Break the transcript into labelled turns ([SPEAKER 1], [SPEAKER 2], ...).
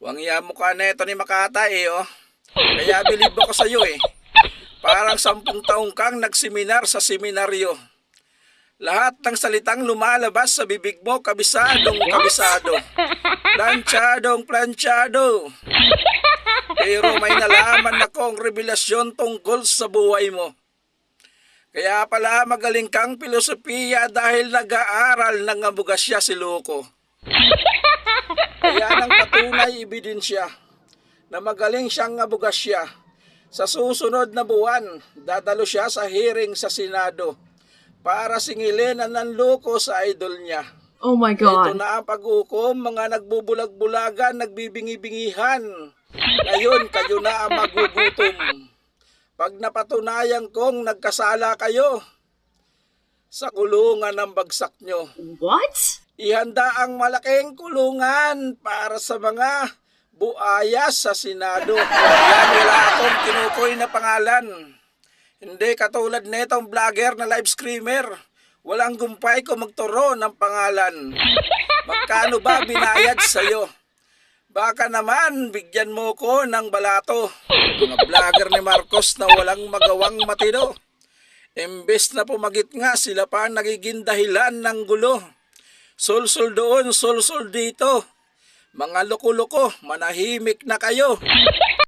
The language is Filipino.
[SPEAKER 1] Wangya mo ka neto ni Makata oh. Kaya bilib ako sa'yo Parang 10 taong kang nagseminar sa seminaryo. Lahat ng salitang lumalabas sa bibig mo, kabisadong kabisado. Planchadong planchado. Pero may nalaman akong revelasyon tungkol sa buhay mo. Kaya pala magaling kang filosofiya dahil nag-aaral ng abugasya si Luko. Kaya nang patunay ebidensya na magaling siyang abugasya, sa susunod na buwan, dadalo siya sa hearing sa Senado para singilin ang nanloko sa idol niya.
[SPEAKER 2] Oh my
[SPEAKER 1] Ito
[SPEAKER 2] God.
[SPEAKER 1] na ang pag-hukom, mga nagbubulag-bulagan, nagbibingi-bingihan. Ngayon, kayo na ang magugutom. Pag napatunayan kong nagkasala kayo, sa kulungan ng bagsak nyo.
[SPEAKER 2] What?
[SPEAKER 1] Ihanda ang malaking kulungan para sa mga buaya sa Senado. Yan, wala akong tinukoy na pangalan. Hindi katulad netong vlogger na live screamer. Walang gumpay kung magturo ng pangalan. Magkano ba binayad sa'yo? Baka naman bigyan mo ko ng balato. Mga vlogger ni Marcos na walang magawang matino. Imbes na pumagit nga, sila pa nagiging dahilan ng gulo. Sulsul doon, sulsul dito. Mga loko-loko, manahimik na kayo.